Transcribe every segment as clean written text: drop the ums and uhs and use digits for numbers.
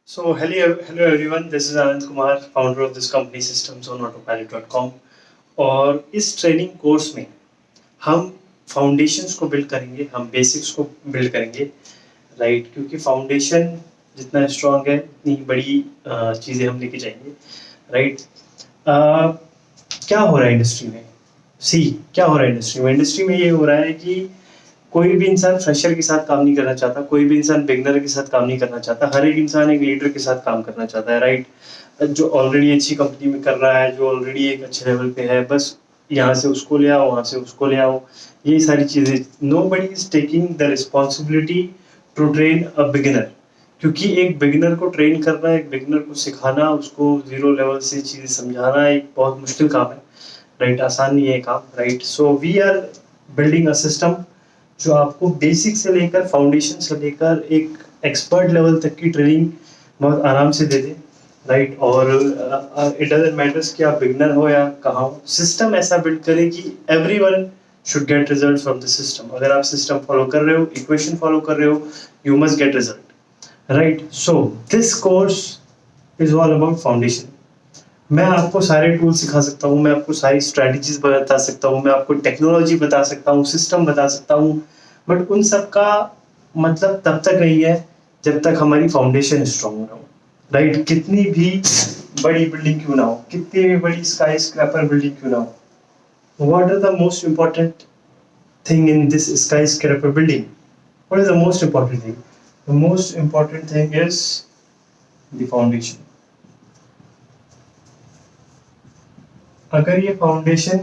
Hello everyone. This is Anand Kumar, founder of this company Systems on Autopilot.com. और इस training course में हम foundations को build करेंगे, हम बेसिक्स को बिल्ड करेंगे, राइट? क्योंकि फाउंडेशन जितना स्ट्रांग है उतनी बड़ी चीज़ें हम लेके जाएंगे, राइट? क्या हो रहा है इंडस्ट्री में? क्या हो रहा है इंडस्ट्री में ये हो रहा है कि कोई भी इंसान फ्रेशर के साथ काम नहीं करना चाहता, कोई भी इंसान बिगनर के साथ काम नहीं करना चाहता, हर एक इंसान एक लीडर के साथ काम करना चाहता है, राइट? जो ऑलरेडी अच्छी कंपनी में कर रहा है, जो ऑलरेडी एक अच्छे लेवल पे है, बस यहाँ से उसको ले आओ, वहाँ से उसको ले आओ, ये सारी चीज़ें। Nobody is taking the responsibility to train a beginner, क्योंकि एक बिगिनर को ट्रेन करना, एक बिगिनर को सिखाना, उसको जीरो लेवल से चीज़ें समझाना एक बहुत मुश्किल काम है, राइट? आसान नहीं है काम, right? So we are building a system जो आपको बेसिक से लेकर फाउंडेशन से लेकर एक एक्सपर्ट लेवल तक की ट्रेनिंग बहुत आराम से दे दे, राइट? और इट डजंट मैटर्स कि आप बिगनर हो या कहाँ हो, सिस्टम ऐसा बिल्ड करें कि everyone should get result from the system. अगर आप सिस्टम फॉलो कर रहे हो, इक्वेशन फॉलो कर रहे हो, you must get result, right? So this course is all about foundation. मैं आपको सारे टूल सिखा सकता हूँ, मैं आपको सारी स्ट्रेटजीज बता सकता हूँ, मैं आपको टेक्नोलॉजी बता सकता हूँ, सिस्टम बता सकता हूँ, बट उन सब का मतलब तब तक नहीं है जब तक हमारी फाउंडेशन स्ट्रांग ना हो, राइट? कितनी भी बड़ी बिल्डिंग क्यों ना हो, कितनी भी बड़ी स्काई स्क्रैपर बिल्डिंग क्यों ना हो, what are the most important thing in this skyscraper building? What is the most important thing? The most important thing is the foundation. अगर ये फाउंडेशन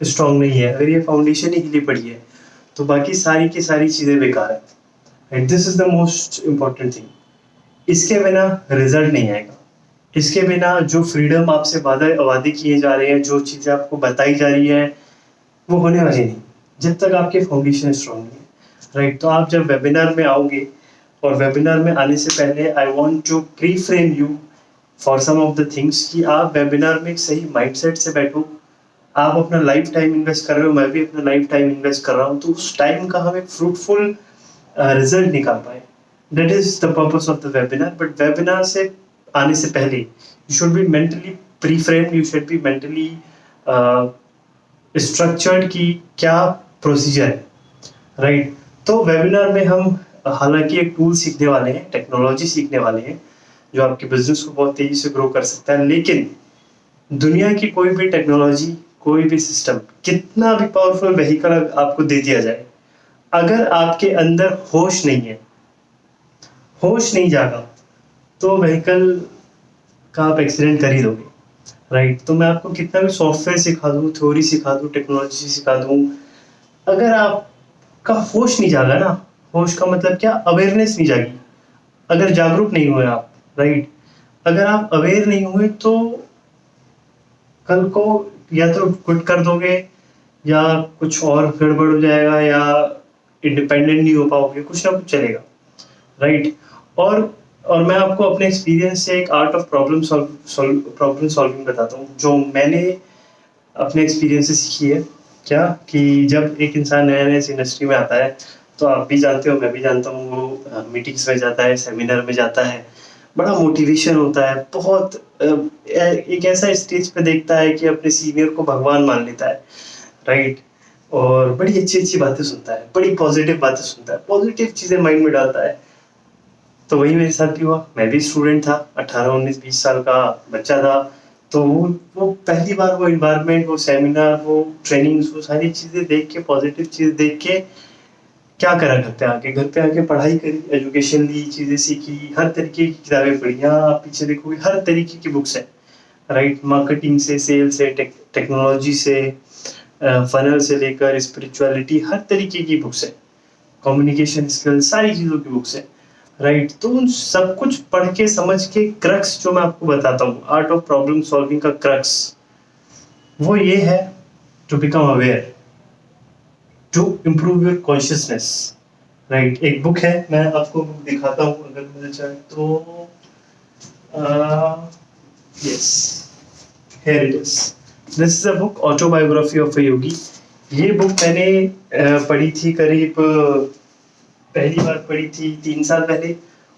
स्ट्रांग नहीं है, अगर ये फाउंडेशन ही गिली पड़ी है, तो बाकी सारी की सारी चीज़ें बेकार है, and this is the most important thing. इसके बिना रिजल्ट नहीं आएगा, इसके बिना जो फ्रीडम आपसे वादे किए जा रहे हैं, जो चीज़ें आपको बताई जा रही है, वो होने वाली नहीं जब तक आपके फाउंडेशन स्ट्रांग नहीं है, राइट? तो आप जब वेबिनार में आओगे, और वेबिनार में आने से पहले I want to pre frame you for some of the things कि आप वेबिनार में एक सही माइंडसेट से बैठो। आप अपना लाइफ टाइम इन्वेस्ट कर रहे हो, मैं भी अपना लाइफ टाइम इन्वेस्ट कर रहा हूँ, तो उस टाइम का हम एक फ्रूटफुल रिजल्ट निकाल पाए। That is the purpose of the webinar. But webinar से आने से पहले you should be mentally pre framed, you should be mentally structured कि क्या प्रोसीजर है, राइट? तो वेबिनार में हम हालांकि एक टूल सीखने वाले हैं, टेक्नोलॉजी सीखने वाले हैं जो आपके बिजनेस को बहुत तेजी से ग्रो कर सकता है, लेकिन दुनिया की कोई भी टेक्नोलॉजी, कोई भी सिस्टम, कितना भी पावरफुल व्हीकल आपको दे दिया जाए, अगर आपके अंदर होश नहीं है, होश नहीं जागा, तो व्हीकल का आप एक्सीडेंट कर ही दोगे, राइट? तो मैं आपको कितना भी सॉफ्टवेयर सिखा दूँ, थ्योरी सिखा दूँ, टेक्नोलॉजी सिखा दूँ, अगर आपका होश नहीं जागा ना, होश का मतलब क्या, अवेयरनेस नहीं जागी, अगर जागरूक नहीं हुए आप, राइट? अगर आप अवेयर नहीं हुए तो कल को या तो क्विट कर दोगे, या कुछ और गड़बड़ हो जाएगा, या इंडिपेंडेंट नहीं हो पाओगे, कुछ ना कुछ चलेगा, राइट? और मैं आपको अपने एक्सपीरियंस से एक आर्ट ऑफ प्रॉब्लम सॉल्विंग बताता हूँ, जो मैंने अपने एक्सपीरियंस से सीखी है। क्या कि जब एक इंसान नया नया इस इंडस्ट्री में आता है, तो आप भी जानते हो, मैं भी जानता हूँ, वो मीटिंग्स में जाता है, सेमिनार में जाता है, बड़ा मोटिवेशन होता है, बहुत एक ऐसा स्टेज पे देखता है कि अपने सीनियर को भगवान मान लेता है, राइट? और बड़ी अच्छी अच्छी बातें सुनता है, बड़ी पॉजिटिव बातें सुनता है, पॉजिटिव चीज़ें माइंड में डालता है। तो वही मेरे साथ भी हुआ, मैं भी स्टूडेंट था, 18 19 20 साल का बच्चा था। तो वो पहली बार वो इन्वायरमेंट, वो सेमिनार, वो ट्रेनिंग्स, वो सारी चीज़ें देख के, पॉजिटिव चीज़ देख के क्या करा, घर पे आके पढ़ाई करी, एजुकेशन ली, चीज़ें सीखी, हर तरीके की किताबें पढ़ी। यहाँ आप पीछे देखोगे हर तरीके की बुक्स है, राइट? मार्केटिंग से, सेल से, टेक्नोलॉजी से, फनल से लेकर स्पिरिचुअलिटी, हर तरीके की बुक्स है, कम्युनिकेशन स्किल, सारी चीज़ों की बुक्स है, राइट? तो उन सब कुछ पढ़ के समझ के क्रक्स जो मैं आपको बताता हूँ, आर्ट ऑफ प्रॉब्लम सॉल्विंग का क्रक्स, वो ये है, to become aware, to improve your consciousness, right? एक बुक है, मैं आपको बुक दिखाता हूँ अगर मिल जाए तो। Yes, here it is. This is a book, autobiography of a yogi. ये बुक मैंने पढ़ी थी करीब, पहली बार पढ़ी थी 3 साल पहले,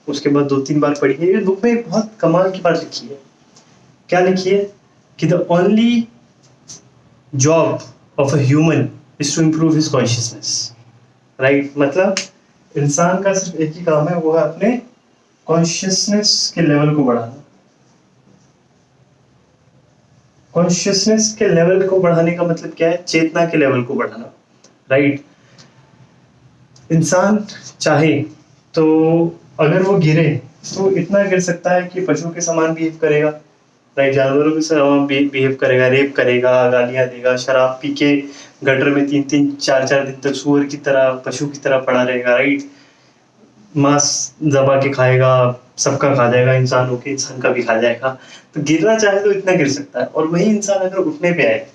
उसके बाद 2-3 बार पढ़िए। ये बुक में एक बहुत कमाल की बात लिखी है। क्या लिखी है कि the only job of a human is to improve his consciousness, right. मतलब इंसान का सिर्फ एक ही काम है, वो है अपने कॉन्शियसनेस के लेवल को बढ़ाना। कॉन्शियसनेस के लेवल को बढ़ाने का मतलब क्या है? चेतना के लेवल को बढ़ाना, राइट। इंसान चाहे तो अगर वो गिरे तो इतना गिर सकता है कि पशु के समान बिहेव करेगा, राइट। जानवरों के समान बिहेव करेगा, रेप करेगा, गालियां देगा, शराब पी के गटर में 3-3, 4-4 दिन तक सुअर की तरह, पशु की तरह पड़ा रहेगा, राइट। मांस दबा के खाएगा, सबका खा जाएगा, इंसान होके इंसान का भी खा जाएगा। तो गिरना चाहे तो इतना गिर सकता है, और वही इंसान अगर उठने पे आए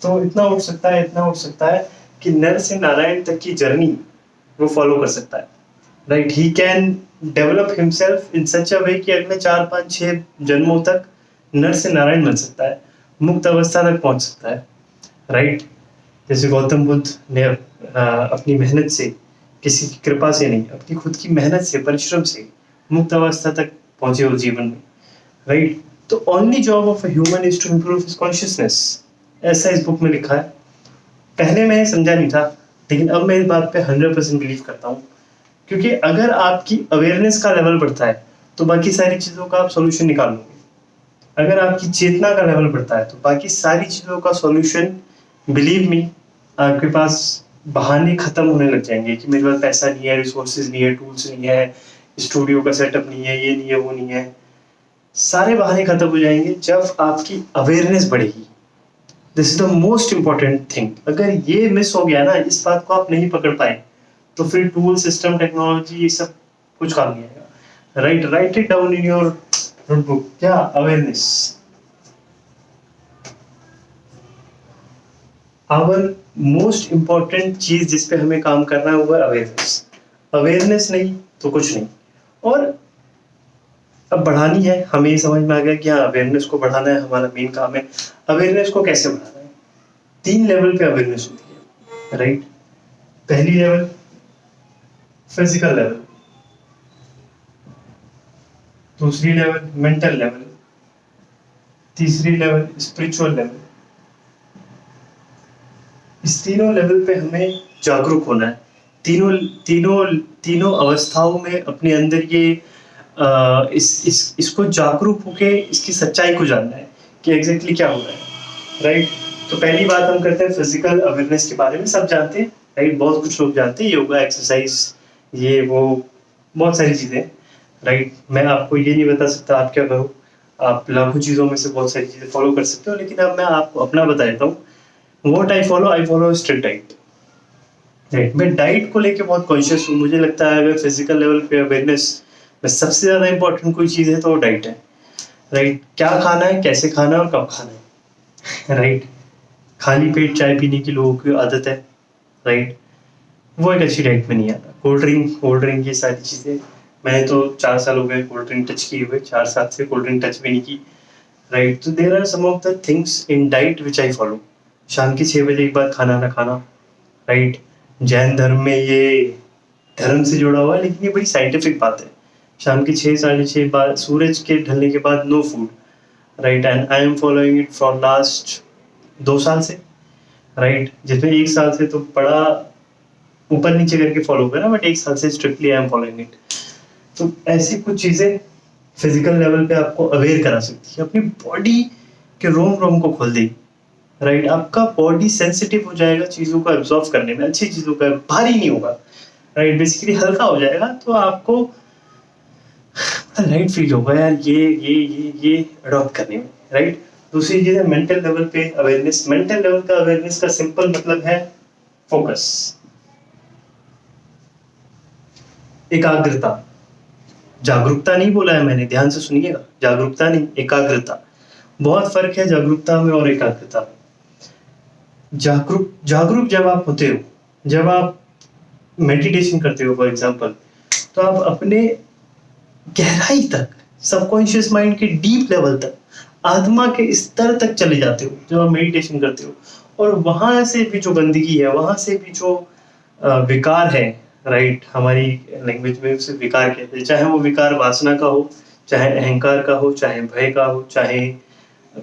तो इतना उठ सकता है, इतना उठ सकता है कि नर से नारायण तक की जर्नी वो फॉलो कर सकता है, right. He can develop himself in such a way कि अगले 4-5-6 जन्मों तक नर से नारायण बन सकता है, मुक्त अवस्था तक पहुंच सकता है, राइट। जैसे गौतम बुद्ध ने अपनी मेहनत से, किसी की कृपा से नहीं, अपनी खुद की मेहनत से, परिश्रम से मुक्त अवस्था तक पहुंचे हो जीवन में, राइट। तो only job of a human is to improve his consciousness, ऐसा इस बुक में लिखा है। पहले मैं समझा नहीं था, लेकिन अब मैं इस बात पे 100% बिलीव करता हूँ, क्योंकि अगर आपकी अवेयरनेस का लेवल बढ़ता है तो बाकी सारी चीज़ों का आप सॉल्यूशन निकाल लोगे। अगर आपकी चेतना का लेवल बढ़ता है तो बाकी सारी चीज़ों का सॉल्यूशन, बिलीव मी, आपके पास बहाने खत्म होने लग जाएंगे कि मेरे पास पैसा नहीं है, रिसोर्सेज नहीं है, टूल्स नहीं है, स्टूडियो का सेटअप नहीं है, ये नहीं है, वो नहीं है। सारे बहाने खत्म हो जाएंगे जब आपकी अवेयरनेस बढ़ेगी। This is the most important thing. अगर ये मिस हो गया ना, इस बात को आप नहीं पकड़ पाए, तो फिर टूल, सिस्टम, टेक्नोलॉजी, ये सब कुछ काम नहीं आएगा, right. Right it down in your notebook. क्या? अवेयरनेस। आवर मोस्ट इंपॉर्टेंट चीज जिस पे हमें काम करना है वो है अवेयरनेस। अवेयरनेस नहीं तो कुछ नहीं। और अब बढ़ानी है, हमें ये समझ में आ गया कि हाँ, अवेयरनेस को बढ़ाना है, हमारा मेन काम है। अवेयरनेस को कैसे बढ़ाना है? 3 लेवल पे अवेयरनेस होती है, राइट। पहली लेवल फिजिकल लेवल, दूसरी लेवल मेंटल लेवल, तीसरी लेवल स्पिरिचुअल लेवल। इस तीनों लेवल पे हमें जागरूक होना है। तीनों तीनों तीनों अवस्थाओं में अपने अंदर ये इसको जागरूक होके इसकी सच्चाई को जानना है कि एग्जैक्टली क्या हो रहा है, राइट। तो पहली बात हम करते हैं फिजिकल अवेयरनेस के बारे में। सब जानते हैं, राइट, बहुत कुछ लोग जानते हैं, योगा, एक्सरसाइज, ये वो बहुत सारी चीज़ें, राइट। मैं आपको ये नहीं बता सकता आप क्या करो, आप लाखों चीज़ों में से बहुत सारी चीज़ें फॉलो कर सकते हो, लेकिन अब मैं आपको अपना बता देता हूँ। What I follow strict diet, right. मैं डाइट को लेके बहुत कॉन्शियस हूँ। मुझे लगता है अगर फिजिकल लेवल पे अवेयरनेस में सबसे ज़्यादा इंपॉर्टेंट कोई चीज़ है तो वो डाइट है, राइट। क्या खाना है, कैसे खाना है और कब खाना है, राइट। खाली पेट चाय पीने की लोगों की आदत है, राइट, वो एक अच्छी डाइट में नहीं आता। कोल्ड ड्रिंक ये सारी चीज़ें, मैंने तो 4 साल हो गए कोल्ड ड्रिंक टच किए हुए, 4 साल से कोल्ड ड्रिंक टच भी नहीं की, राइट। तो there are some of the things in diet which I follow. शाम के 6 बजे एक बार खाना ना खाना, राइट। जैन धर्म में ये धर्म से जुड़ा हुआ है, लेकिन ये बड़ी साइंटिफिक बात है। शाम के 6-6:30 बाद सूरज के ढलने के बाद no food, right. And I am following it for last 2 साल से, राइट। जिसमें 1 साल से तो बड़ा ऊपर नीचे करके फॉलो करा, बट 1 साल से strictly I am following it. तो ऐसी कुछ चीज़ें फिजिकल लेवल पे आपको अवेयर करा सकती है, अपनी बॉडी के रोम रोम को खोल देगी, राइट। आपका बॉडी सेंसिटिव हो जाएगा चीज़ों को एब्जॉर्व करने में, अच्छी चीज़ों का, भारी नहीं होगा, राइट। बेसिकली हल्का हो जाएगा, तो आपको लाइट फील होगा यार ये अडॉप्ट करने में, राइट। दूसरी चीज़ है मेंटल लेवल पे अवेयरनेस। मेंटल लेवल का अवेयरनेस का सिंपल मतलब है फोकस, एकाग्रता। जागरूकता नहीं बोला है मैंने, ध्यान से सुनिएगा, जागरूकता नहीं, एकाग्रता। बहुत फर्क है जागरूकता में और एकाग्रता में। जागरूक जब आप होते हो, जब आप मेडिटेशन करते हो फॉर एग्जांपल, तो आप अपने गहराई तक, सबकॉन्शियस माइंड के डीप लेवल तक, आत्मा के स्तर तक चले जाते हो जब आप मेडिटेशन करते हो। और वहां से भी जो गंदगी है, वहां से भी जो विकार है, राइट, हमारी लैंग्वेज में उसे विकार कहते हैं, चाहे वो विकार वासना का हो, चाहे अहंकार का हो, चाहे भय का हो, चाहे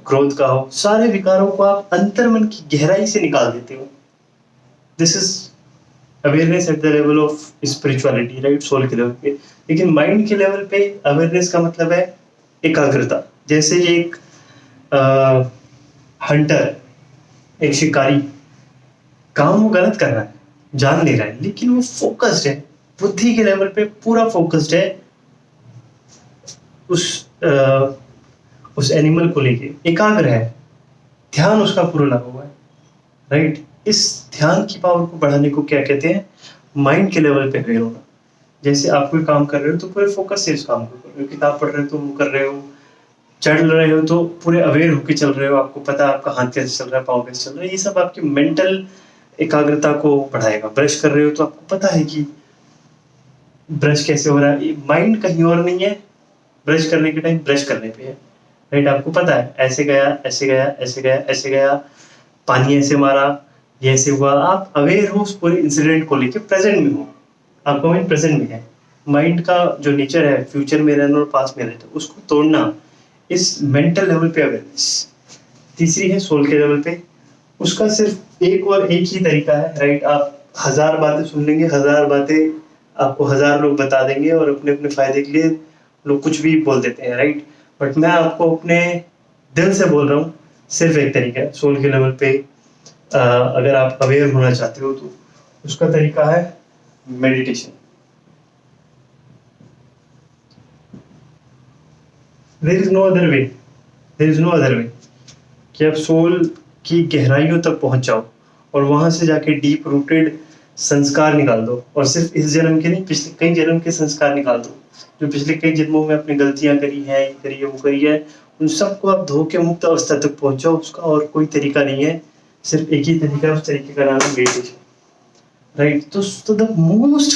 क्रोध का हो, सारे विकारों को आप अंतर्मन की गहराई से निकाल देते हो। This is awareness at the level of spirituality, right, soul के लेवल पे। लेकिन माइंड के लेवल पे अवेयरनेस का मतलब है एकाग्रता। जैसे एक हंटर, एक शिकारी, काम वो गलत कर रहा है, जान ले रहा है, लेकिन वो फोकस्ड है, बुद्धि के लेवल पे पूरा फोकस्ड है उस उस एनिमल को लेके, एकाग्र है, ध्यान उसका पूरा लगा हुआ है, राइट। इस ध्यान की पावर को बढ़ाने को क्या कहते हैं? माइंड के लेवल पे अवेयर होना। जैसे आप कोई काम कर रहे हो तो पूरे फोकस से उस काम को कर रहे हो, किताब पढ़ रहे हो तो वो कर रहे हो, चढ़ रहे हो तो पूरे अवेयर होकर चल रहे हो, आपको पता है आपका हाथ कैसे चल रहा है, पाँव कैसे चल रहा है। ये सब आपकी मेंटल एकाग्रता को बढ़ाएगा। ब्रश कर रहे हो तो आपको पता है कि ब्रश कैसे हो रहा है, माइंड कहीं और नहीं है, ब्रश करने के टाइम ब्रश करने पे है, राइट। आपको पता है ऐसे गया, ऐसे गया, ऐसे गया, ऐसे गया, पानी ऐसे मारा, ये ऐसे हुआ। आप अवेयर हो उस पूरे इंसिडेंट को लेके, प्रेजेंट में हो, आपका माइंड प्रेजेंट में है। माइंड का जो नेचर है फ्यूचर में रहना और पास्ट में रहना, उसको तोड़ना इस मेंटल लेवल पे अवेयरनेस। तीसरी है सोल के लेवल पे, उसका सिर्फ एक और एक ही तरीका है, राइट। आप 1000 बातें सुन लेंगे, 1000 बातें आपको 1000 लोग बता देंगे और अपने अपने फायदे के लिए लोग कुछ भी बोल देते हैं, राइट। बट मैं आपको अपने दिल से बोल रहा हूँ, सिर्फ एक तरीका है सोल के लेवल पे। अगर आप अवेयर होना चाहते हो तो उसका तरीका है meditation. There is no other way, there is no other way कि आप सोल की गहराइयों तक पहुंच जाओ और वहां से जाके डीप रूटेड संस्कार निकाल दो। और सिर्फ इस जन्म के नहीं, पिछले कई जन्म के संस्कार निकाल दो, जो पिछले कई जन्मों में अपनी गलतियां करी है, ये करी है, वो करी है, उन सबको आप धो के मुक्त अवस्था तक पहुंचो। उसका और कोई तरीका नहीं है, सिर्फ एक ही तरीका है, उस तरीके का नाम है मेडिटेशन, राइट। तो the most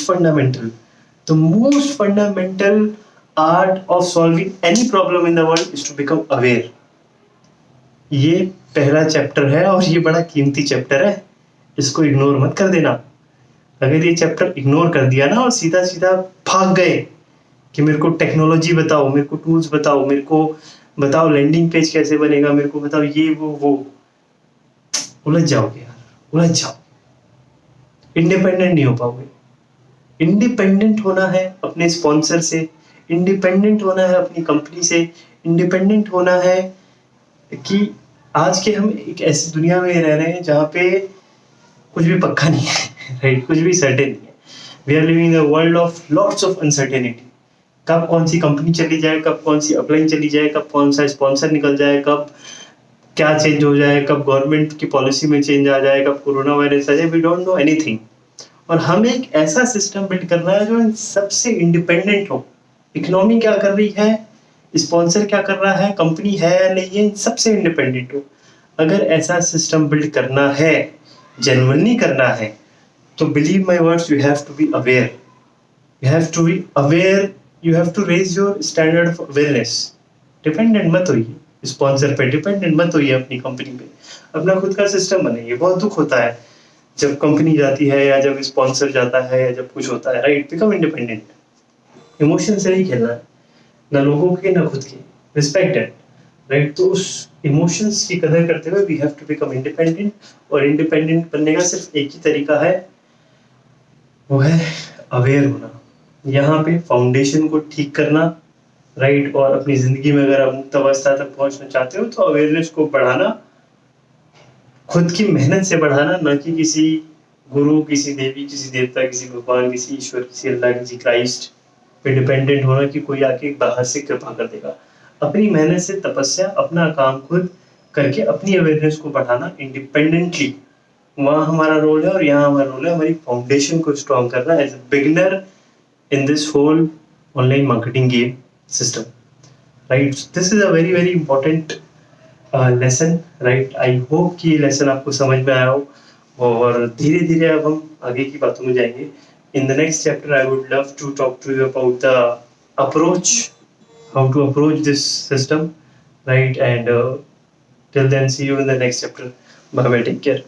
fundamental art of solving any problem in the world is to become aware. ये पहला चैप्टर है और ये बड़ा कीमती चैप्टर है, इसको इग्नोर मत कर देना। अगर ये चैप्टर इग्नोर कर दिया ना और सीधा सीधा भाग गए कि मेरे को टेक्नोलॉजी बताओ, मेरे को टूल्स बताओ, मेरे को बताओ लैंडिंग पेज कैसे बनेगा, मेरे को बताओ ये वो, उलझ जाओगे यार, उलझ जाओ, इंडिपेंडेंट नहीं हो पाओगे। इंडिपेंडेंट होना है अपने स्पॉन्सर से, इंडिपेंडेंट होना है अपनी कंपनी से, इंडिपेंडेंट होना है कि आज के हम एक ऐसी दुनिया में रह रहे हैं जहाँ पे कुछ भी पक्का नहीं है, राइट, कुछ भी सर्टेन नहीं है। We are living in a world of lots of uncertainty. कब कौन सी कंपनी चली जाए, कब कौन सी अपलाइन चली जाए, कब कौन सा स्पॉन्सर निकल जाए, कब क्या चेंज हो जाए, कब गवर्नमेंट की पॉलिसी में चेंज आ जाए, कब कोरोना वायरस आ जाए, वी डोंट नो एनीथिंग। और हमें एक ऐसा सिस्टम बिल्ड करना है जो इन सबसे इंडिपेंडेंट हो। इकोनॉमी क्या कर रही है, स्पॉन्सर क्या कर रहा है, कंपनी है या नहीं है, इन सबसे इंडिपेंडेंट हो। अगर ऐसा सिस्टम बिल्ड करना है, जेन्युइनली करना है, तो believe my words, you have to be aware, you have to be aware, you have to raise your standard of awareness. Dependent मत होइए स्पॉन्सर पे, डिपेंडेंट मत होइए अपनी कंपनी पे, अपना खुद का सिस्टम बनाइए। बहुत दुख होता है जब कंपनी जाती है या जब स्पॉन्सर जाता है या जब कुछ होता है, राइट। बिकम इंडिपेंडेंट, इमोशन से नहीं खेलना है, ना लोगों के ना खुद के, रिस्पेक्टेड, राइट। तो उस इमोशंस की कदर करते हुए we have to become independent. और इंडिपेंडेंट बनने का सिर्फ एक ही तरीका है, वो है अवेयर होना। यहाँ पे फाउंडेशन को ठीक करना, राइट। और अपनी जिंदगी में अगर आप मुक्त अवस्था तक पहुंचना चाहते हो तो अवेयरनेस को बढ़ाना, खुद की मेहनत से बढ़ाना, ना कि किसी गुरु, किसी देवी, किसी देवता, किसी भगवान, किसी ईश्वर, किसी अल्लाह, किसी क्राइस्ट पे डिपेंडेंट होना कि कोई आके बाहर से कृपा कर देगा। अपनी मेहनत से, तपस्या, अपना काम खुद करके अपनी अवेयरनेस को बढ़ाना इंडिपेंडेंटली, वहाँ हमारा रोल है। और यहाँ हमारा रोल है हमारी फाउंडेशन को स्ट्रॉन्ग करना as a beginner in this whole online marketing game system, right? This is a very very important lesson, right? I hope कि ये lesson आपको समझ में आया हो और धीरे धीरे अब हम आगे की बातों में जाएंगे। In the next chapter I would love to talk to you about the approach, how to approach this system, right? And till then, see you in the next chapter. Bye bye, take care.